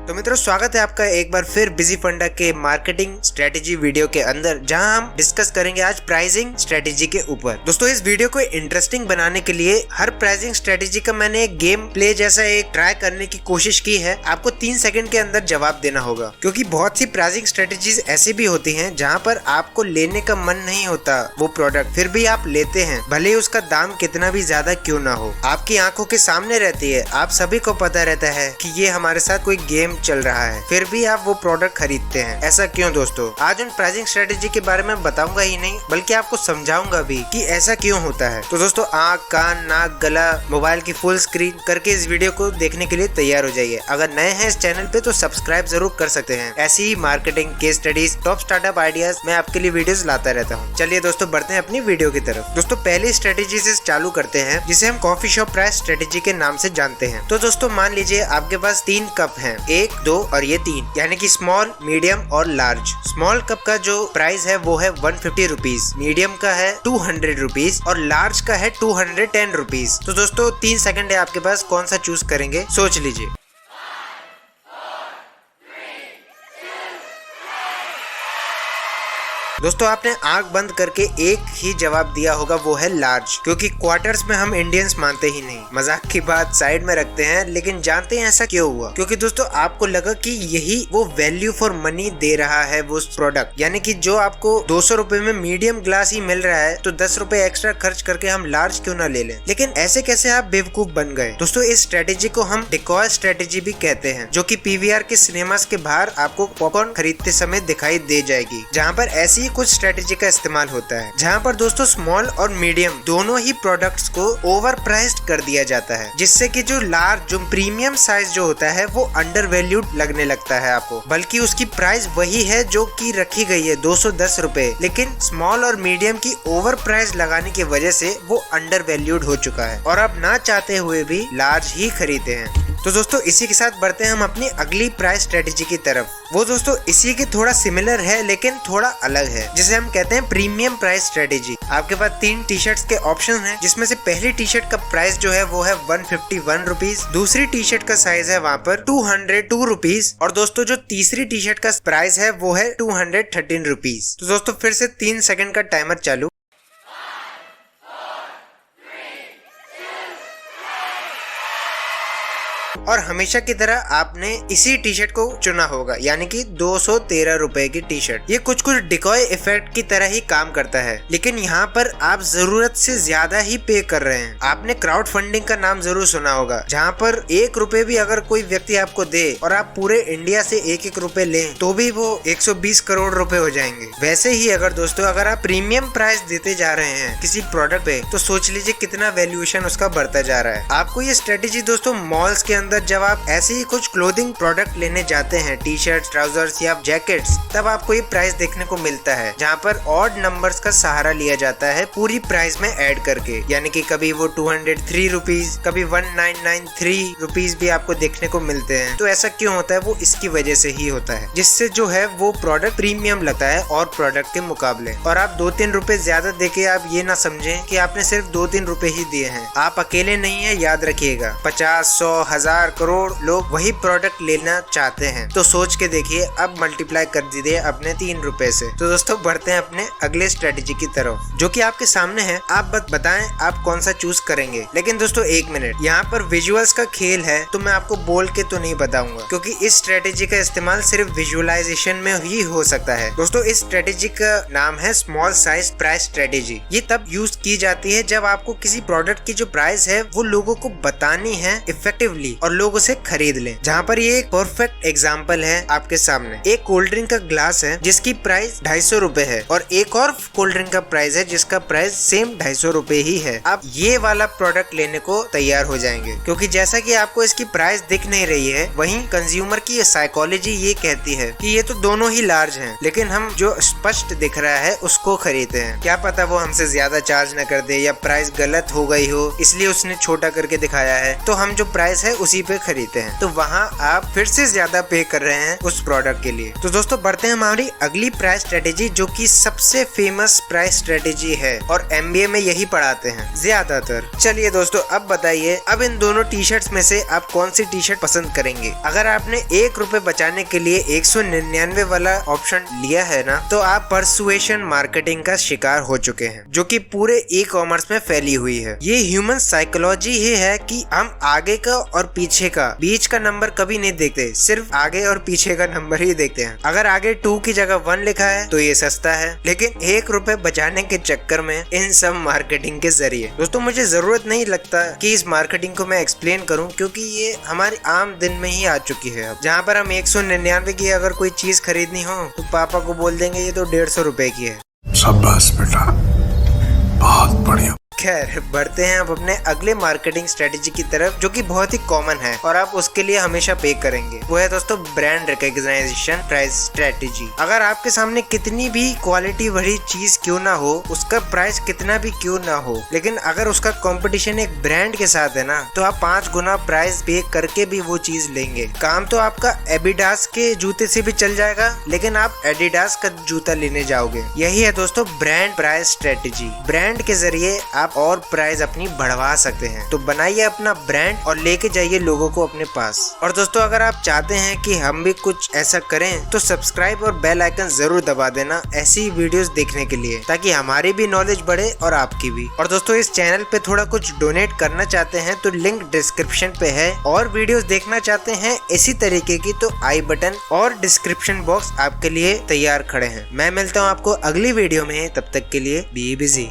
तो मित्रों, स्वागत है आपका एक बार फिर बिजी फंडा के मार्केटिंग स्ट्रेटेजी वीडियो के अंदर, जहां हम डिस्कस करेंगे आज प्राइसिंग स्ट्रेटेजी के ऊपर। दोस्तों, इस वीडियो को इंटरेस्टिंग बनाने के लिए हर प्राइसिंग स्ट्रेटेजी का मैंने एक गेम प्ले जैसा एक ट्राई करने की कोशिश की है। आपको 3 सेकंड के अंदर जवाब देना होगा, क्योंकि बहुत सी प्राइसिंग स्ट्रेटेजीज ऐसी भी होती हैं जहां पर आपको लेने का मन नहीं होता वो प्रोडक्ट, फिर भी आप लेते हैं, भले ही उसका दाम कितना भी ज्यादा क्यों ना हो। आपकी आंखों के सामने रहती है, आप सभी को पता रहता है कि ये हमारे साथ कोई गेम चल रहा है, फिर भी आप वो प्रोडक्ट खरीदते हैं। ऐसा क्यों दोस्तों? आज उन प्राइसिंग स्ट्रेटेजी के बारे में बताऊंगा ही नहीं, बल्कि आपको समझाऊंगा भी कि ऐसा क्यों होता है। तो दोस्तों, आंख, कान, नाक, गला, मोबाइल की फुल स्क्रीन करके इस वीडियो को देखने के लिए तैयार हो जाइए। अगर नए हैं इस चैनल पे तो सब्सक्राइब जरूर कर सकते हैं। ऐसी ही marketing, case studies, top startup ideas मैं आपके लिए वीडियोस लाता रहता हूँ। चलिए दोस्तों, बढ़ते हैं अपनी वीडियो की तरफ। दोस्तों, पहली स्ट्रेटेजी से चालू करते हैं, जिसे हम कॉफी शॉप प्राइस स्ट्रेटेजी के नाम से जानते हैं। तो दोस्तों, मान लीजिए आपके पास 3 कप हैं, 1, 2 और ये 3, यानी कि स्मॉल, मीडियम और लार्ज। स्मॉल कप का जो प्राइस है वो है 150 रुपीज, मीडियम का है 200 रुपीज और लार्ज का है 210 रुपीज। तो दोस्तों, 3 सेकंड है आपके पास, कौन सा चूज करेंगे सोच लीजिए। दोस्तों, आपने आंख बंद करके एक ही जवाब दिया होगा, वो है लार्ज, क्योंकि क्वार्टर्स में हम इंडियंस मानते ही नहीं। मजाक की बात साइड में रखते हैं, लेकिन जानते हैं ऐसा क्यों हुआ? क्योंकि दोस्तों, आपको लगा कि यही वो वैल्यू फॉर मनी दे रहा है वो प्रोडक्ट, यानी कि जो आपको 200 रुपए में मीडियम ग्लास ही मिल रहा है, तो 10 रुपए एक्स्ट्रा खर्च करके हम लार्ज क्यों ना ले लें। लेकिन ऐसे कैसे आप बेवकूफ बन गए? दोस्तों, इस स्ट्रेटेजी को हम डिकॉय स्ट्रेटेजी भी कहते हैं, जो कि पीवीआर के सिनेमास के बाहर आपको पॉपकॉर्न खरीदते समय दिखाई दे जाएगी, जहाँ पर ऐसी कुछ स्ट्रेटेजी का इस्तेमाल होता है, जहां पर दोस्तों स्मॉल और मीडियम दोनों ही प्रोडक्ट्स को ओवर प्राइस्ड कर दिया जाता है, जिससे कि जो लार्ज, जो प्रीमियम साइज जो होता है वो अंडर वैल्यूड लगने लगता है आपको, बल्कि उसकी प्राइस वही है जो कि रखी गई है 210 रुपए, लेकिन स्मॉल और मीडियम की ओवर प्राइस लगाने की वजह से वो अंडर वैल्यूड हो चुका है और आप ना चाहते हुए भी लार्ज ही खरीदते हैं। तो दोस्तों, इसी के साथ बढ़ते हैं हम अपनी अगली प्राइस स्ट्रेटेजी की तरफ। वो दोस्तों इसी के थोड़ा सिमिलर है, लेकिन थोड़ा अलग है, जिसे हम कहते हैं प्रीमियम प्राइस स्ट्रेटेजी। आपके पास 3 टी शर्ट्स के ऑप्शन हैं, जिसमें से पहली टी शर्ट का प्राइस जो है वो है 151 रुपीज, दूसरी टी शर्ट का साइज है वहाँ पर 202 रुपीज और दोस्तों जो तीसरी टी शर्ट का प्राइस है वो है 213 रुपीज। तो दोस्तों, फिर से 3 सेकंड का टाइमर चालू। और हमेशा की तरह आपने इसी टी शर्ट को चुना होगा, यानी कि 213 रुपए की टी शर्ट। ये कुछ डिकॉय इफेक्ट की तरह ही काम करता है, लेकिन यहाँ पर आप जरूरत से ज्यादा ही पे कर रहे हैं। आपने क्राउड फंडिंग का नाम जरूर सुना होगा, जहाँ पर 1 रुपए भी अगर कोई व्यक्ति आपको दे और आप पूरे इंडिया से 1-1 रुपए लें, तो भी वो 120 करोड़ रुपए हो जाएंगे। वैसे ही अगर दोस्तों अगर आप प्रीमियम प्राइस देते जा रहे हैं किसी प्रोडक्ट पे, तो सोच लीजिए कितना वैल्यूएशन उसका बढ़ता जा रहा है। आपको ये स्ट्रेटेजी दोस्तों मॉल्स के अंदर जब आप ऐसे ही कुछ क्लोथिंग प्रोडक्ट लेने जाते हैं, टी शर्ट, ट्राउजर्स या जैकेट्स, तब आपको ये प्राइस देखने को मिलता है, जहाँ पर ऑड नंबर्स का सहारा लिया जाता है पूरी प्राइस में ऐड करके, यानी कि कभी वो 203 रुपीज, कभी 1993 रुपीज भी आपको देखने को मिलते हैं। तो ऐसा क्यों होता है? वो इसकी वजह से ही होता है, जिससे जो है वो प्रोडक्ट प्रीमियम लगता है और प्रोडक्ट के मुकाबले। और आप 2-3 रुपए ज्यादा देके आप ये ना समझें कि आपने सिर्फ 2-3 रुपए ही दिए हैं। आप अकेले नहीं है, याद रखिएगा। 50, 100, 1000 करोड़ लोग वही प्रोडक्ट लेना चाहते हैं। तो सोच के देखिए, अब मल्टीप्लाई कर दीजिए अपने 3 रुपए से। तो दोस्तों, बढ़ते हैं अपने अगले स्ट्रेटेजी की तरफ, जो कि आपके सामने है। आप बताएं आप कौन सा चूज करेंगे। लेकिन दोस्तों 1 मिनट, यहाँ पर विजुअल्स का खेल है, तो मैं आपको बोल के तो नहीं बताऊंगा, क्योंकि इस स्ट्रेटेजी का इस्तेमाल सिर्फ विजुअलाइजेशन में ही हो सकता है। दोस्तों, इस स्ट्रेटेजी का नाम है स्मॉल साइज प्राइस स्ट्रेटेजी। ये तब यूज की जाती है जब आपको किसी प्रोडक्ट की जो प्राइस है वो लोगों को बतानी है इफेक्टिवली और लोग उसे खरीद लें। जहाँ पर ये एक परफेक्ट एग्जांपल है आपके सामने। एक कोल्ड ड्रिंक का ग्लास है जिसकी प्राइस 250 रुपए है और एक और कोल्ड ड्रिंक का प्राइस है जिसका प्राइस सेम 250 रुपए ही है। आप ये वाला प्रोडक्ट लेने को तैयार हो जाएंगे, क्योंकि जैसा कि आपको इसकी प्राइस दिख नहीं रही है, वहीं कंज्यूमर की साइकोलॉजी ये कहती है कि ये तो दोनों ही लार्ज हैं, लेकिन हम जो स्पष्ट दिख रहा है उसको खरीदते हैं। क्या पता वो हमसे ज्यादा चार्ज न कर दे, या प्राइस गलत हो गई हो इसलिए उसने छोटा करके दिखाया है, तो हम जो प्राइस है उसी इसी पे खरीदते हैं, तो वहाँ आप फिर से ज्यादा पे कर रहे हैं उस प्रोडक्ट के लिए। तो दोस्तों बढ़ते हैं हमारी अगली प्राइस स्ट्रेटेजी, जो कि सबसे फेमस प्राइस स्ट्रेटेजी है और MBA में यही पढ़ाते हैं ज्यादातर। चलिए दोस्तों अब बताइए, अब इन दोनों टी शर्ट्स में से आप कौन सी टी शर्ट पसंद करेंगे? अगर आपने 1 रुपए बचाने के लिए 199 वाला ऑप्शन लिया है ना, तो आप परसुएशन मार्केटिंग का शिकार हो चुके हैं, जो कि पूरे ई-कॉमर्स में फैली हुई है। ये ह्यूमन साइकोलॉजी ही है कि हम आगे का और पीछे का, बीच का नंबर कभी नहीं देखते, सिर्फ आगे और पीछे का नंबर ही देखते हैं। अगर आगे 2 की जगह 1 लिखा है तो ये सस्ता है, लेकिन 1 रुपए बचाने के चक्कर में इन सब मार्केटिंग के जरिए। दोस्तों मुझे जरूरत नहीं लगता कि इस मार्केटिंग को मैं एक्सप्लेन करूं, क्योंकि ये हमारी आम दिन में ही आ चुकी है। अब जहाँ पर हम 199 की अगर कोई चीज खरीदनी हो तो पापा को बोल देंगे ये तो 150 रुपए की है। शाबाश बेटा, बहुत बढ़िया। खैर बढ़ते हैं अब अपने अगले मार्केटिंग स्ट्रेटेजी की तरफ, जो कि बहुत ही कॉमन है और आप उसके लिए हमेशा पे करेंगे। वो है दोस्तों ब्रांड रिकॉग्नाइजेशन प्राइस स्ट्रेटेजी। अगर आपके सामने कितनी भी क्वालिटी भरी चीज क्यों ना हो, उसका प्राइस कितना भी क्यों ना हो, लेकिन अगर उसका कंपटीशन एक ब्रांड के साथ है ना, तो आप 5 गुना प्राइस पे करके भी वो चीज लेंगे। काम तो आपका एडिडास के जूते से भी चल जाएगा, लेकिन आप एडिडास का जूता लेने जाओगे। यही है दोस्तों ब्रांड प्राइस स्ट्रेटेजी। ब्रांड के जरिए आप और प्राइस अपनी बढ़वा सकते हैं। तो बनाइए अपना ब्रांड और लेके जाइए लोगों को अपने पास। और दोस्तों अगर आप चाहते हैं कि हम भी कुछ ऐसा करें तो सब्सक्राइब और बेल आइकन जरूर दबा देना ऐसी वीडियोस देखने के लिए, ताकि हमारी भी नॉलेज बढ़े और आपकी भी। और दोस्तों इस चैनल पे थोड़ा कुछ डोनेट करना चाहते हैं तो लिंक डिस्क्रिप्शन पे है, और वीडियोस देखना चाहते हैं इसी तरीके की तो आई बटन और डिस्क्रिप्शन बॉक्स आपके लिए तैयार खड़े हैं। मैं मिलता हूँ आपको अगली वीडियो में, तब तक के लिए बी बिजी।